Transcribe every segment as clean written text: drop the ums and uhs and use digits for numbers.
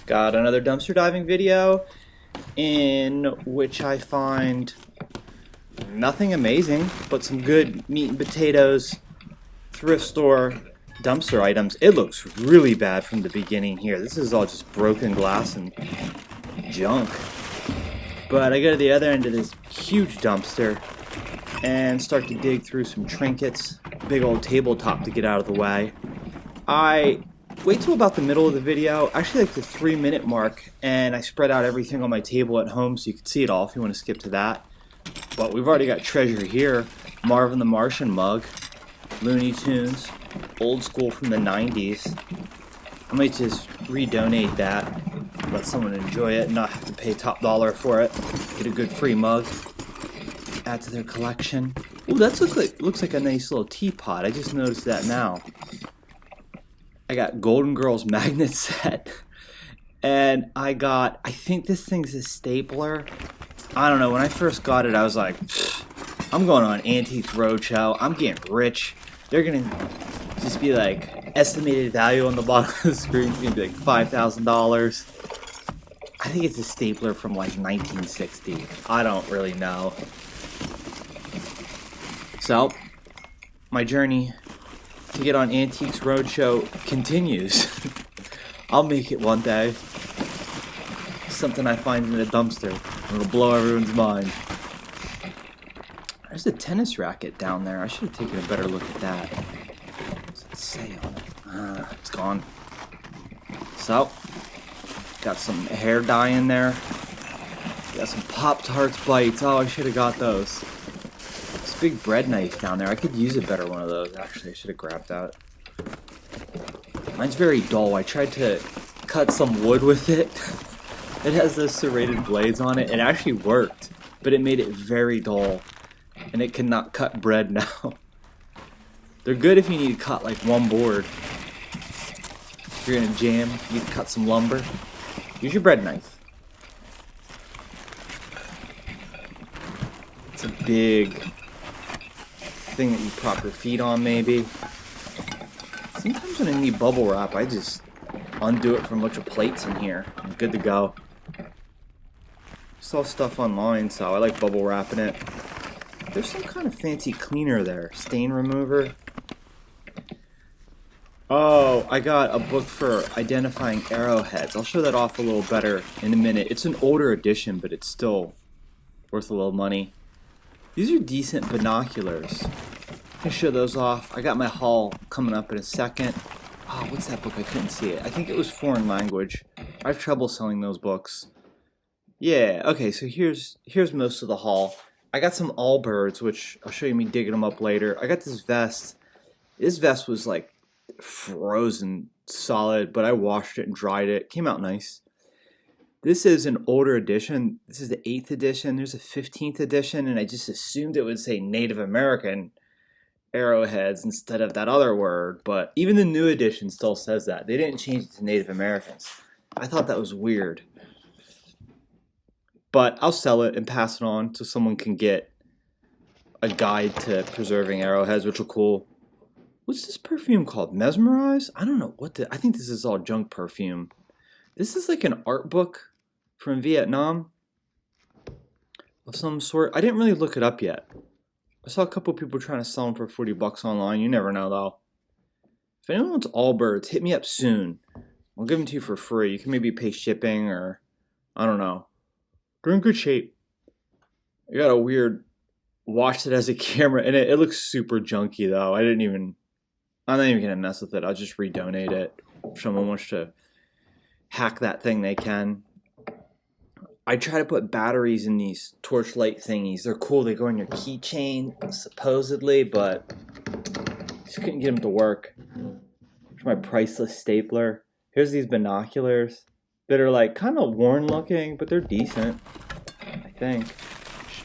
Got another dumpster diving video in which I find nothing amazing, but some good meat and potatoes, thrift store, dumpster items. It looks really bad from the beginning here. This is all just broken glass and junk. But I go to the other end of this huge dumpster and start to dig through some trinkets, big old tabletop to get out of the way. I wait till about the middle of the video, actually like the 3-minute mark, and I spread out everything on my table at home so you can see it all if you want to skip to that. But we've already got treasure here. Marvin the Martian mug, Looney Tunes, old school from the 90s. I might just redonate that, let someone enjoy it and not have to pay top dollar for it. Get a good free mug, add to their collection. Ooh, that looks like a nice little teapot. I just noticed that now. I got Golden Girls magnet set, and I think this thing's a stapler. I don't know, when I first got it, I was like, I'm going on Antiques Roadshow, I'm getting rich. They're gonna just be like, estimated value on the bottom of the screen is gonna be like $5,000. I think it's a stapler from like 1960. I don't really know. So, my journey to get on Antiques Roadshow continues. I'll make it one day. Something I find in a dumpster. It'll blow everyone's mind. There's a tennis racket down there. I should have taken a better look at that. What's it say on it? It's gone. So, got some hair dye in there. Got some Pop-Tarts bites. Oh, I should have got those. Big bread knife down there. I could use a better one of those, actually. I should have grabbed that. Mine's very dull. I tried to cut some wood with it. It has those serrated blades on it. It actually worked, but it made it very dull. And it cannot cut bread now. They're good if you need to cut like one board. If you're gonna jam, you need to cut some lumber. Use your bread knife. It's a big thing that you prop your feet on, maybe. Sometimes when I need bubble wrap, I just undo it from a bunch of plates in here. I'm good to go. Saw stuff online, so I like bubble wrapping it. There's some kind of fancy cleaner there. Stain remover. Oh, I got a book for identifying arrowheads. I'll show that off a little better in a minute. It's an older edition, but it's still worth a little money. These are decent binoculars. I can show those off. I got my haul coming up in a second. Oh, what's that book? I couldn't see it. I think it was foreign language. I have trouble selling those books. Yeah, okay, so here's most of the haul. I got some Allbirds, which I'll show you me digging them up later. I got this vest. This vest was like frozen solid, but I washed it and dried it. Came out nice. This is an older edition. This is the 8th edition. There's a 15th edition, and I just assumed it would say Native American arrowheads instead of that other word, but even the new edition still says that. They didn't change it to Native Americans. I thought that was weird. But I'll sell it and pass it on so someone can get a guide to preserving arrowheads, which are cool. What's this perfume called? Mesmerize? I don't know I think this is all junk perfume. This is like an art book from Vietnam of some sort. I didn't really look it up yet. I saw a couple people trying to sell them for 40 bucks online. You never know, though. If anyone wants Allbirds, hit me up soon. I'll give them to you for free. You can maybe pay shipping or, I don't know. They're in good shape. I got a weird watch that has a camera in it. It looks super junky, though. I'm not even going to mess with it. I'll just redonate it. If someone wants to hack that thing, they can. I try to put batteries in these torchlight thingies. They're cool. They go in your keychain, supposedly, but just couldn't get them to work. Here's my priceless stapler. Here's these binoculars that are like kind of worn looking, but they're decent, I think.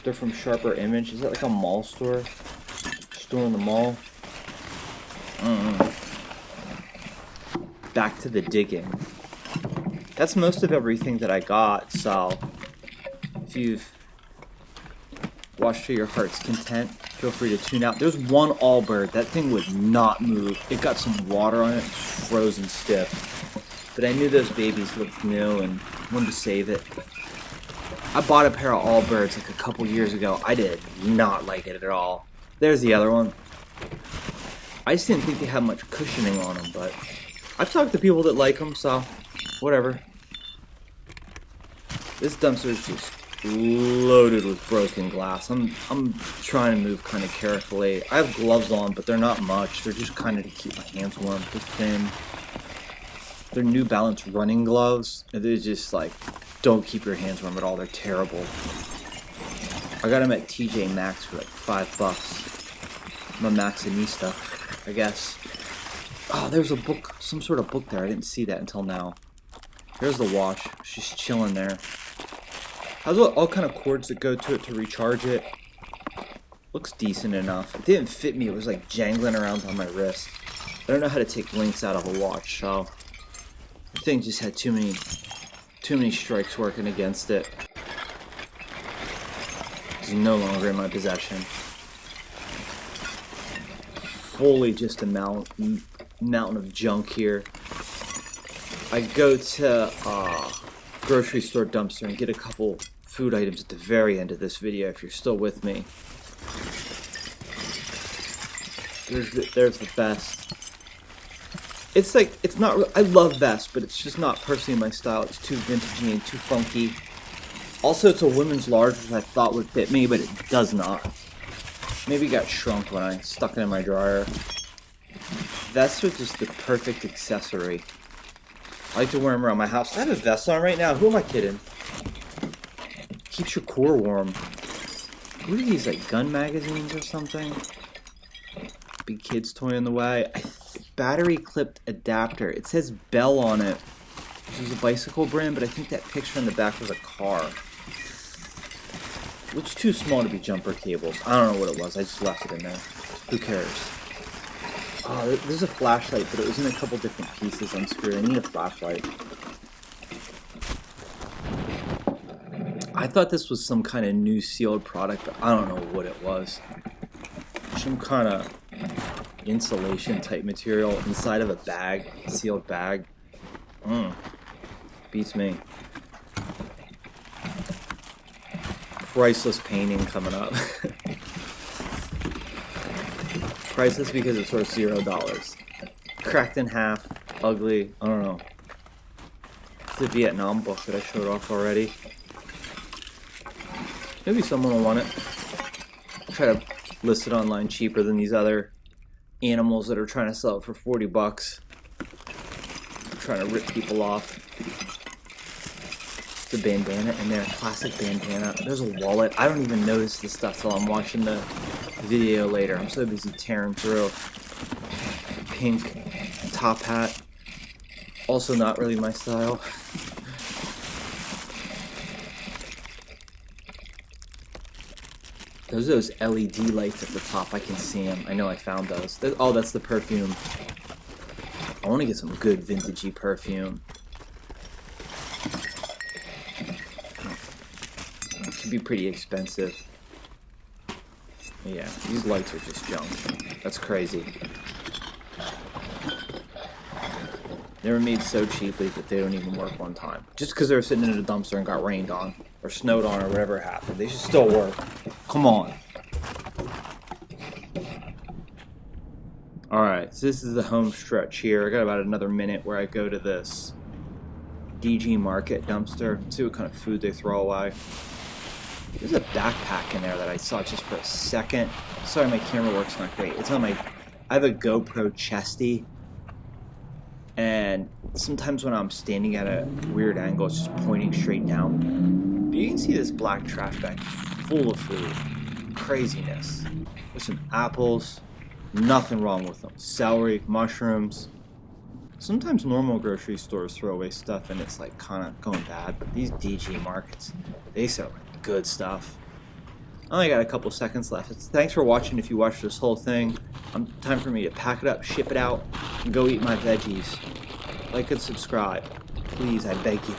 They're from Sharper Image. Is that like a mall store? Store in the mall? Back to the digging. That's most of everything that I got, so if you've watched to your heart's content, feel free to tune out. There's one Allbird. That thing would not move. It got some water on it. It's frozen stiff. but I knew those babies looked new and wanted to save it. I bought a pair of Allbirds like a couple years ago. I did not like it at all. There's the other one. I just didn't think they had much cushioning on them, but I've talked to people that like them, so whatever. This dumpster is just loaded with broken glass. I'm trying to move kind of carefully. I have gloves on, but they're not much. They're just kind of to keep my hands warm. They're thin. They're New Balance running gloves. They're just like, don't keep your hands warm at all. They're terrible. I got them at TJ Maxx for like $5. I'm a Maxinista, I guess. Oh, there's a book, some sort of book there. I didn't see that until now. There's the watch. She's chilling there. Has all kind of cords that go to it to recharge it. Looks decent enough. It didn't fit me. It was like jangling around on my wrist. I don't know how to take links out of a watch, so the thing just had too many strikes working against it. It's no longer in my possession. Fully just a mountain of junk here. I go to grocery store dumpster and get a couple food items at the very end of this video if you're still with me. There's the vest. It's like, it's not, I love vests, but it's just not personally my style. It's too vintagey and too funky. Also, it's a women's large, which I thought would fit me, but it does not. Maybe it got shrunk when I stuck it in my dryer. Vests are just the perfect accessory. I like to wear them around my house. I have a vest on right now. Who am I kidding? Keeps your core warm. What are these, like gun magazines or something? Big kid's toy in the way. Battery clipped adapter. It says Bell on it, which is a bicycle brand, but I think that picture in the back was a car. Looks too small to be jumper cables. I don't know what it was. I just left it in there. Who cares? Oh, there's a flashlight, but it was in a couple different pieces unscrewed. I need a flashlight. I thought this was some kind of new sealed product, but I don't know what it was. Some kind of insulation type material inside of a bag, sealed bag. Beats me. Priceless painting coming up. Priceless because it's worth $0. Cracked in half, ugly, I don't know. It's the Vietnam book that I showed off already. Maybe someone will want it. I'll try to list it online cheaper than these other animals that are trying to sell it for $40. I'm trying to rip people off. The bandana in there, classic bandana. There's a wallet. I don't even notice this stuff till I'm watching the video later. I'm so busy tearing through. Pink top hat. Also not really my style. There's those LED lights at the top. I can see them. I know I found those. Oh, that's the perfume. I want to get some good vintagey perfume. It could be pretty expensive. Yeah, these lights are just junk. That's crazy. They were made so cheaply that they don't even work one time. Just because they were sitting in a dumpster and got rained on, or snowed on, or whatever happened. They should still work. Come on. Alright, so this is the home stretch here. I got about another minute where I go to this DG Market dumpster. See what kind of food they throw away. There's a backpack in there that I saw just for a second. Sorry, my camera work's not great. It's on my... I have a GoPro chesty. And sometimes when I'm standing at a weird angle, it's just pointing straight down. But you can see this black trash bag full of food. Craziness. There's some apples. Nothing wrong with them. Celery, mushrooms. Sometimes normal grocery stores throw away stuff and it's like kind of going bad. But these DG markets, they sell good stuff. I only got a couple seconds left. Thanks for watching if you watched this whole thing. Time for me to pack it up, ship it out, and go eat my veggies. Like and subscribe. Please, I beg you.